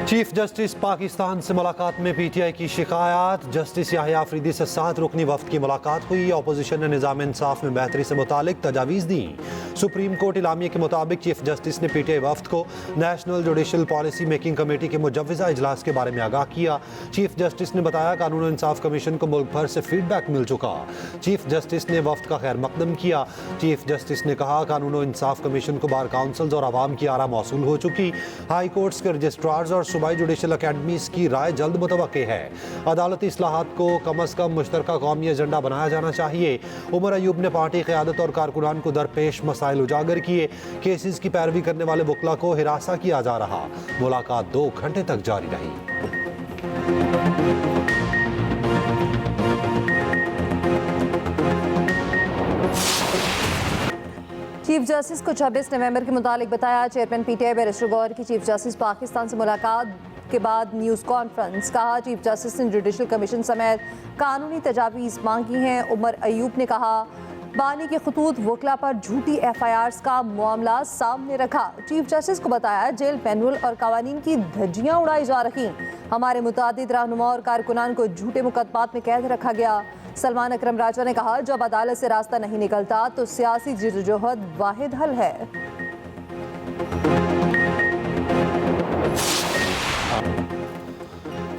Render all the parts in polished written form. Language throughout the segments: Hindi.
चीफ जस्टिस पाकिस्तान से मुलाकात में पीटीआई की शिकायत। जस्टिस याहिया अफरीदी से 7 रुकनी वफ्द की मुलाकात हुई। अपोजिशन ने निज़ाम इंसाफ में बेहतरी से मुतालिक तजावीज़ दी। सुप्रीम कोर्ट इलामिया के मुताबिक चीफ जस्टिस ने पीटीआई वफ्द को national judicial policy making committee के मुजव्वज़ा इजलास के बारे में आगाह किया। चीफ जस्टिस ने बताया कानून और इंसाफ कमीशन को मुल्क भर से फीडबैक मिल चुका। चीफ जस्टिस ने वफ्द का खैर मकदम किया। चीफ जस्टिस ने कहा कानून और इंसाफ कमीशन को बार काउंसिल्स और आवाम की आरा मौसूल हो चुकी। हाई कोर्ट्स के रजिस्ट्रार्स और सूबाई जुडिशल अकेडमीज की राय जल्द मुतवक्के है। अदालती इस्लाहात को कम अज कम मुश्तरका कौमी एजेंडा बनाया जाना चाहिए। उमर अयूब ने पार्टी क़यादत और कारकुनान को दरपेश मसाइल उजागर किए। केसेस की पैरवी करने वाले वकला को हिरासा किया जा रहा। मुलाकात 2 घंटे तक जारी रही। चीफ जस्टिस को 26 नवंबर के मुतालिक बताया। चेयरमैन पीटीआई बैरिस्टर गौहर की चीफ जस्टिस पाकिस्तान से मुलाकात के बाद न्यूज़ कॉन्फ्रेंस। कहा चीफ जस्टिस ने जुडिशल कमीशन समेत कानूनी तजावीज़ मांगी हैं। उमर अयूब ने कहा बानी के खतूत वकला पर झूठी FIRs का मामला सामने रखा। चीफ जस्टिस को बताया जेल मैनुअल और कवानीन की धज्जियां उड़ाई जा रही। हमारे मुतादिद रहनुमा और कारकुनान को झूठे मुकदमात में कैद रखा गया। सलमान अकरम राजा ने कहा जब अदालत से रास्ता नहीं निकलता तो सियासी जिद्दोजहद वाहिद हल है।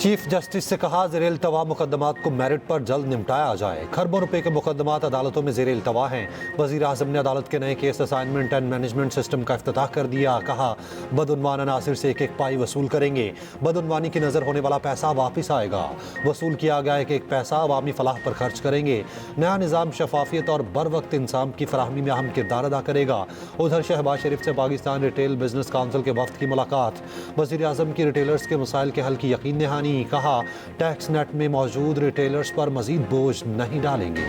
चीफ जस्टिस से कहा ज़ेर इल्तवा मुकदमात को मेरिट पर जल्द निपटाया जाए। खरबों रुपए के मुकदमात अदालतों में ज़ेर इल्तवा हैं। वज़ीर आज़म ने अदालत के नए case assignment and management system का इफ्तिताह कर दिया। कहा बदउनवान अनासिर से एक पाई वसूल करेंगे। बदउनवानी की नज़र होने वाला पैसा वापस आएगा। वसूल किया गया एक पैसा अवामी फलाह पर खर्च करेंगे। नया निज़ाम शफाफियत और बर वक्त इंसाम की फराहमी में अहम किरदार अदा करेगा। उधर शहबाज शरीफ से पाकिस्तान रिटेल बिजनेस काउंसिल के वफ्द की मुलाकात। वज़ीर आज़म की रिटेलर्स के मसाइल के हल की यकीन दहानी। कहा टैक्स नेट में मौजूद रिटेलर्स पर मजीद बोझ नहीं डालेंगे।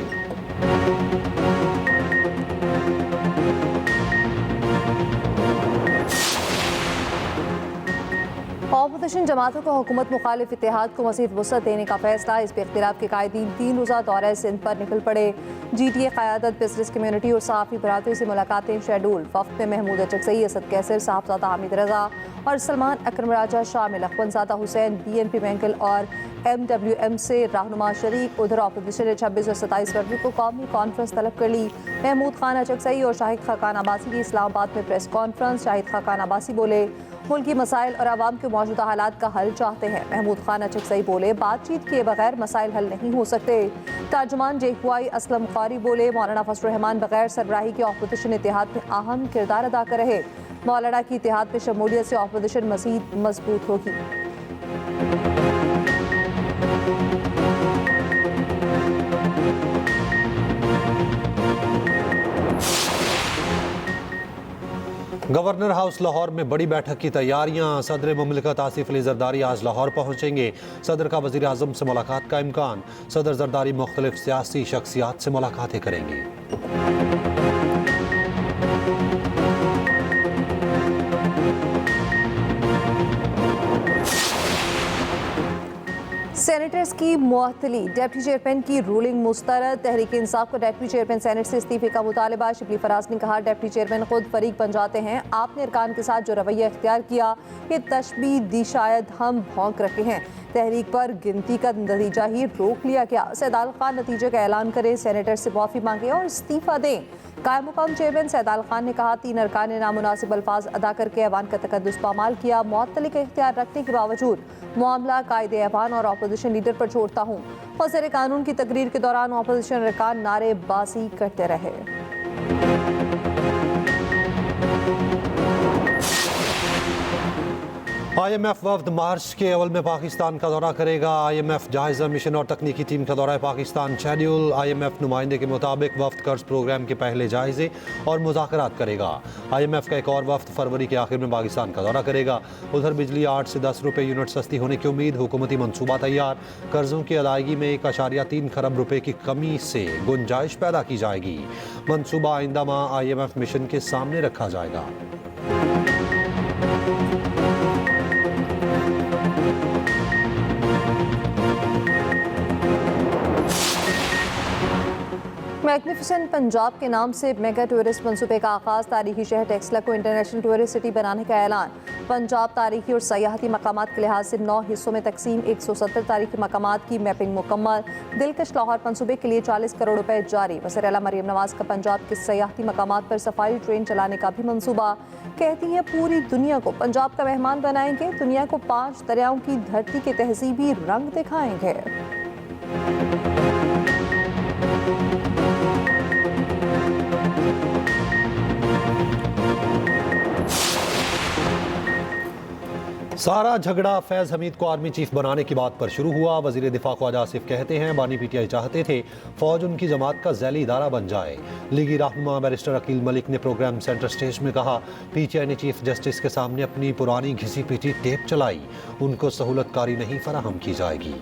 ऑपोजिशन जमातों को हुकूमत मुखालिफ इत्तेहाद को मज़ीद वुसअत देने का फैसला। इस पर इख्तिलाफ के कायदीन 3 रोज़ा दौरे सिंध पर निकल पड़े। GTA क़यादत बिजनेस कम्यूनिटी और सहाफ़ी बरादरी से मुलाकातें शेड्यूल। वफ्त में महमूद अचकज़ई, असद कैसर, साहबजादा हामिद रज़ा और सलमान अकरम राजा शामिल। अखवंजादा हुसैन, BNP बैंकल और MWM से रहनुमा शरीक। उधर ऑपोजिशन ने 26 और 27 फरवरी को कौमी कॉन्फ्रेंस तलब कर ली। महमूद खान अचकज़ई और शाहिद खाकान अब्बासी की इस्लामाबाद में प्रेस कॉन्फ्रेंस। शाहिद खाकान अब्बासी बोले मुल्की मसाइल और आवाम के मौजूदा हालात का हल चाहते हैं। महमूद खान अचकज़ई बोले बातचीत किए बगैर मसाइल हल नहीं हो सकते। तर्जुमान JQI असलम क़ारी बोले मौलाना फजल रहमान बगैर सरबराही के ऑपोजिशन इत्तेहाद में अहम किरदार अदा कर रहे। मौलाना की इत्तेहाद में शमूलियत से ऑपोजिशन मज़ीद मजबूत होगी। गवर्नर हाउस लाहौर में बड़ी बैठक की तैयारियां। सदर मुमलिकत आसिफ अली जरदारी आज लाहौर पहुंचेंगे। सदर का वज़ीर आज़म से मुलाकात का इम्कान। सदर जरदारी मुख्तलिफ सियासी शख्सियात से मुलाकातें करेंगे। सेनेटर्स की मुअत्तली। डिप्टी चेयरमैन की रूलिंग मुस्तरद। तहरीक इंसाफ को डिप्टी चेयरमैन सेनेट से इस्तीफे का मुतालबा। शिबली फराज ने कहा डिप्टी चेयरमैन खुद फरीक बन जाते हैं। आपने अरकान के साथ जो रवैया इख्तियार किया ये तशबीह दी, शायद हम भौंक रहे हैं। तहरीक पर गिनती का नतीजा ही रोक लिया गया। सैदाल खान नतीजे का ऐलान करें, सेनेटर से माफ़ी मांगे और इस्तीफा दें। कायम मुकाम चेयरमैन सैदाल खान ने कहा 3 अरकान ने नामुनासिब अल्फाज अदा करके ऐवान का तकद्दुस पामाल किया। मुअत्तली का इख्तियार रखने के बावजूद मामला कायदे ऐवान और अपोजिशन लीडर पर छोड़ता हूँ। वज़ीर कानून की तकरीर के दौरान अपोजिशन अरकान नारेबाजी करते रहे। IMF वफ्द मार्च के अवल में पाकिस्तान का दौरा करेगा। IMF जायजा मिशन और तकनीकी टीम का दौरा पाकिस्तान शेड्यूल। IMF नुमाइंदे के मुताबिक वफ्द कर्ज प्रोग्राम के पहले जायजे और मुज़ाकरात करेगा। IMF का एक और वफ्द फरवरी के आखिर में पाकिस्तान का दौरा करेगा। उधर बिजली 8 से 10 रुपये यूनिट सस्ती होने की उम्मीद। हुकूमती मनसूबा तैयार। कर्जों की अदायगी में 1.3 खरब रुपये की कमी से गुंजाइश पैदा की जाएगी। मनसूबा आइंदा माह IMF मिशन के सामने रखा जाएगा। मैग्निफिसेंट पंजाब के नाम से मेगा टूरिस्ट मंसूबे का आगाज, तारीखी शहर टेक्सला को इंटरनेशनल टूरिस्ट सिटी बनाने का ऐलान। पंजाब तारीखी और सयाहती मकामात के लिहाज से 9 हिस्सों में तकसीम, 170 तारीखी मकामात की मैपिंग मुकम्मल। दिलकश लाहौर मंसूबे के लिए 40 करोड़ रुपए जारी। वज़ीर आला मरियम नवाज का पंजाब के सयाहती मकामात पर सफारी ट्रेन चलाने का भी मंसूबा। कहती हैं पूरी दुनिया को पंजाब का मेहमान बनाएंगे, दुनिया को 5 दरियाओं की धरती के तहजीबी रंग दिखाएंगे। सारा झगड़ा फैज़ हमीद को आर्मी चीफ बनाने की बात पर शुरू हुआ। वजीर दिफा ख्वाजा आसिफ कहते हैं बानी पीटीआई चाहते थे फौज उनकी जमात का ज़ैली इदारा बन जाए। लीगी रहनुमा बैरिस्टर अकील मलिक ने प्रोग्राम सेंटर स्टेज में कहा पीटीआई ने चीफ जस्टिस के सामने अपनी पुरानी घिसी पीटी टेप चलाई, उनको सहूलतकारी नहीं फराहम की जाएगी।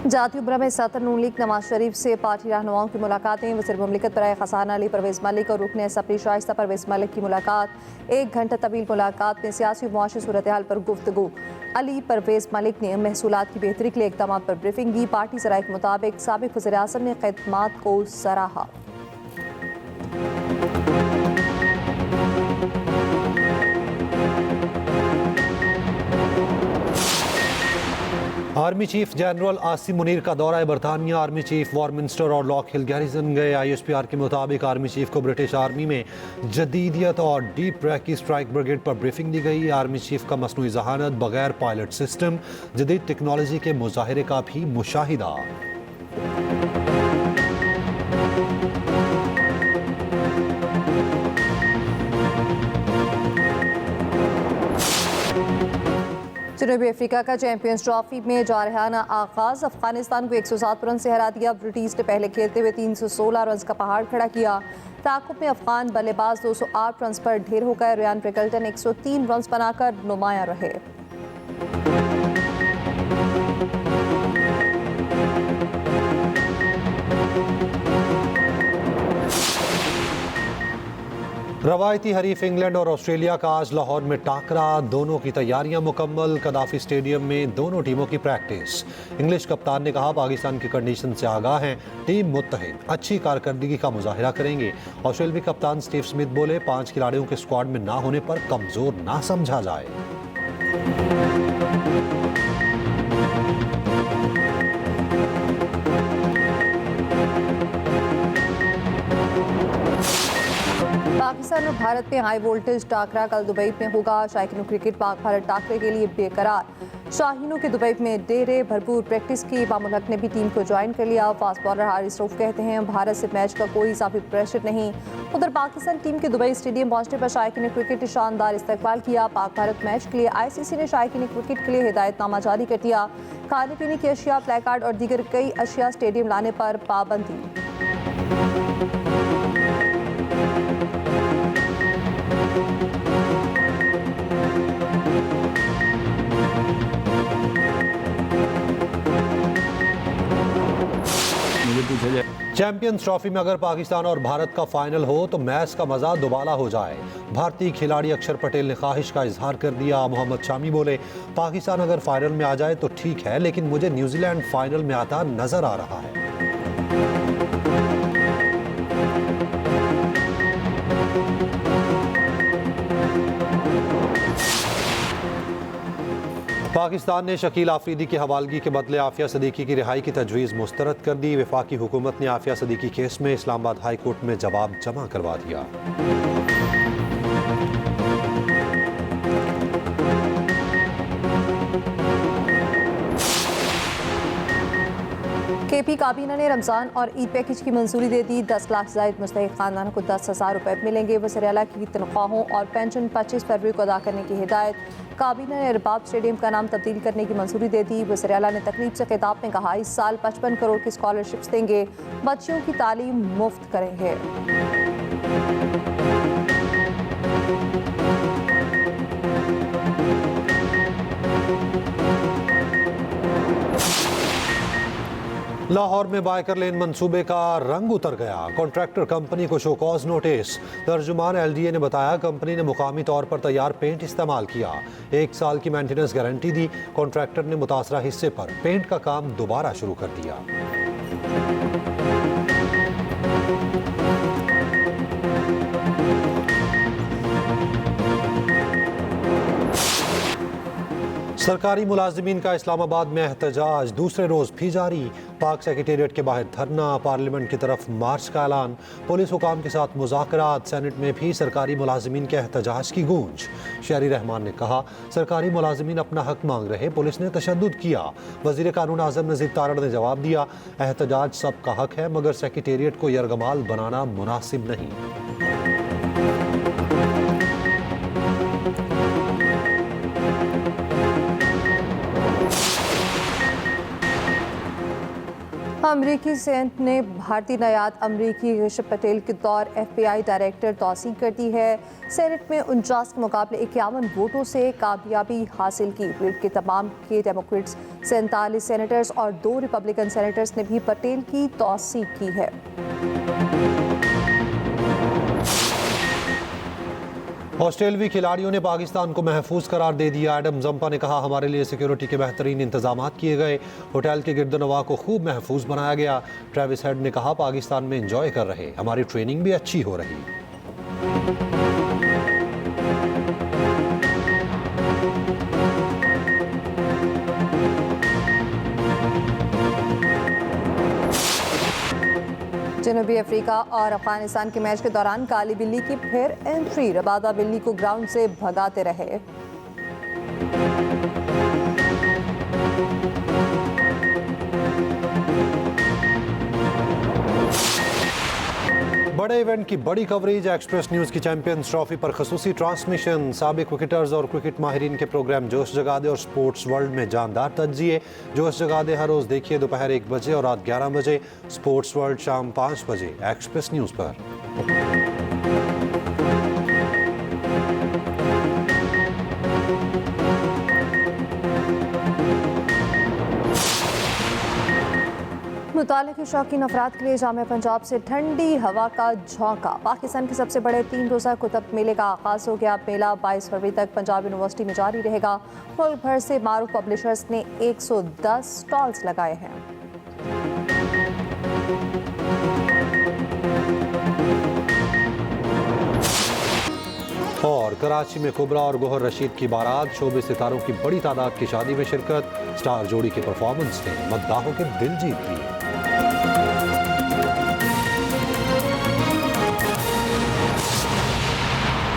जाती उम्र में सदर नून लीग नवाज शरीफ से पार्टी रहनुमाओं की मुलाकातें। वज़ीर मुमलिकत बराए खजाना अली परवेज़ मलिक और रुकन असम्बली शाइस्ता परवेज़ मलिक की मुलाकात। 1 घंटा तवील मुलाकात में सियासी और मुआशी सूरत हाल पर गुफ्तगू। अली परवेज़ मलिक ने महसूलात की बेहतरी के लिए इक़दाम पर ब्रीफिंग की। पार्टी ज़राए के मुताबिक साबिक़ वज़ीर आज़म ने ख़िदमात को सराहा। Army chief general Asim Munir का दौरा बरतानिया। आर्मी चीफ वारमिंस्टर और लॉक हिल गैरिसन गए। ISPR के मुताबिक आर्मी चीफ को ब्रिटिश आर्मी में जदीदियत और डीप ट्रैक की स्ट्राइक ब्रिगेड पर ब्रीफिंग दी गई। आर्मी चीफ का मसनूई जहानत, बगैर पायलट सिस्टम, जदीद टेक्नोलॉजी के मुजाहिरे का भी मुशाहिदा। जनूबी अफ्रीका का चैंपियंस ट्रॉफी में जारहाना आगाज। अफगानिस्तान को 107 रन से हरा दिया। ब्रिटिश ने पहले खेलते हुए 316 रन का पहाड़ खड़ा किया। ताकुब में अफगान बल्लेबाज 208 रन पर ढेर हो गए। रियान प्रिकल्टन 103 रन बनाकर नुमाया रहे। रवायती हरीफ इंग्लैंड और ऑस्ट्रेलिया का आज लाहौर में टाकरा। दोनों की तैयारियां मुकम्मल। कदाफी स्टेडियम में दोनों टीमों की प्रैक्टिस। इंग्लिश कप्तान ने कहा पाकिस्तान की कंडीशन से आगाह हैं, टीम मुत्तहिद, अच्छी कारकर्दगी का मुजाहिरा करेंगे। ऑस्ट्रेलियावी कप्तान स्टीव स्मिथ बोले 5 खिलाड़ियों के स्क्वाड में ना होने पर कमजोर ना समझा जाए। पाकिस्तान और भारत में हाई वोल्टेज टाकरा कल दुबई में होगा। शायकीन क्रिकेट पाक भारत टाकरे के लिए बेकरार। शाहीनों के दुबई में डेरे, भरपूर प्रैक्टिस की। बामुल हक ने भी टीम को ज्वाइन कर लिया। फास्ट बॉलर हारिस रऊफ कहते हैं भारत से मैच का कोई इजाफी प्रेशर नहीं। उधर पाकिस्तान टीम के दुबई स्टेडियम पहुंचने पर शायकीन क्रिकेट ने शानदार इस्तकबाल किया। पाक भारत मैच के लिए ICC ने शायकीन क्रिकेट के लिए हिदायतनामा जारी कर दिया। खाने पीने की अशिया, प्ले कार्ड और दीगर कई अशिया स्टेडियम लाने पर पाबंदी। चैंपियंस ट्रॉफी में अगर पाकिस्तान और भारत का फाइनल हो तो मैच का मजा दुबाला हो जाए। भारतीय खिलाड़ी अक्षर पटेल ने ख्वाहिश का इजहार कर दिया। मोहम्मद शामी बोले पाकिस्तान अगर फाइनल में आ जाए तो ठीक है, लेकिन मुझे न्यूजीलैंड फाइनल में आता नजर आ रहा है। पाकिस्तान ने शकील आफरीदी की हवालगी के बदले आफिया सदीकी की रिहाई की तजवीज़ मुस्तरद कर दी। वफाकी हुकूमत ने आफिया सदीकी केस में इस्लामाबाद हाई कोर्ट में जवाब जमा करवा दिया। KP काबीना ने रमज़ान और ईद पैकेज की मंजूरी दे दी। 10 लाख जायद मुस्तहिक खानदानों को 10,000 रुपये मिलेंगे। वज़ीर आला की तनख्वाहों और पेंशन 25 फरवरी को अदा करने की हिदायत। काबीना ने रबाब स्टेडियम का नाम तब्दील करने की मंजूरी दे दी। वज़ीर आला ने तकरीब से खिताब में कहा इस साल 55 करोड़ की स्कॉलरशिप्स देंगे, बच्चियों की तालीम मुफ्त करेंगे। लाहौर में बाइकर लेन मंसूबे का रंग उतर गया। कॉन्ट्रैक्टर कंपनी को शोकॉज नोटिस। तर्जुमान एलडीए ने बताया कंपनी ने मुकामी तौर पर तैयार पेंट इस्तेमाल किया। 1 साल की मेंटेनेंस गारंटी दी। कॉन्ट्रैक्टर ने मुतासरा हिस्से पर पेंट का काम दोबारा शुरू कर दिया। सरकारी मुलाजिमीन का इस्लामाबाद में एहतजाज दूसरे रोज भी जारी। पाक सेक्रेटेरिएट के बाहर धरना, पार्लियामेंट की तरफ मार्च का ऐलान, पुलिस हुकाम के साथ मुज़ाकरात। सेनेट में भी सरकारी मुलाजिमीन के एहतजाज की गूंज। शहरी रहमान ने कहा सरकारी मुलाजिमीन अपना हक मांग रहे, पुलिस ने तशद्दुद किया। वज़ीर कानून आज़म नज़ीर तारड़ ने जवाब दिया एहतजाज सबका हक है मगर सेक्रेटेरिएट को यरगमाल बनाना मुनासिब नहीं। अमरीकी सेनेट ने भारतीय नयाद अमरीकी ऋषभ पटेल के तौर FBI डायरेक्टर तौसीक कर दी है। सेनेट में 49 के मुकाबले 51 वोटों से कामयाबी हासिल की। ग्रिड के तमाम के डेमोक्रेट्स 47 सेनेटर्स और 2 रिपब्लिकन सेनेटर्स ने भी पटेल की तौसीक की है। ऑस्ट्रेलवी खिलाड़ियों ने पाकिस्तान को महफूज करार दे दिया। एडम जंपा ने कहा हमारे लिए सिक्योरिटी के बेहतरीन इंतजाम किए गए। होटल के गिरदनवा को खूब महफूज बनाया गया। ट्रेविस हेड ने कहा पाकिस्तान में एंजॉय कर रहे, हमारी ट्रेनिंग भी अच्छी हो रही। जनूबी अफ्रीका और अफगानिस्तान के मैच के दौरान काली बिल्ली की फिर एंट्री। रबादा बिल्ली को ग्राउंड से भगाते रहे। बड़े इवेंट की बड़ी कवरेज। एक्सप्रेस न्यूज की चैंपियंस ट्रॉफी पर खसूसी ट्रांसमिशन। साबिक क्रिकेटर्स और क्रिकेट माहिरीन के प्रोग्राम जोश जगा दे और स्पोर्ट्स वर्ल्ड में जानदार तज्जिए। जोश जगा दे हर रोज देखिए दोपहर 1 बजे और रात 11 बजे। स्पोर्ट्स वर्ल्ड शाम 5 बजे एक्सप्रेस न्यूज पर। मुताले के शौकीन अफराद के लिए जामिया पंजाब से ठंडी हवा का झोंका। पाकिस्तान के सबसे बड़े 3 रोज़ा कुतुब मेले का आगाज़ हो गया। मेला 22 फरवरी तक पंजाब यूनिवर्सिटी में जारी रहेगा। मुल्क भर से मारूफ पब्लिशर्स ने 110 स्टॉल्स लगाए हैं। और कराची में कुबरा और गोहर रशीद की बारात। शोबे सितारों की बड़ी तादाद की शादी में शिरकत। स्टार जोड़ी की परफॉर्मेंस ने मद्दाहों के दिल जीत लिए।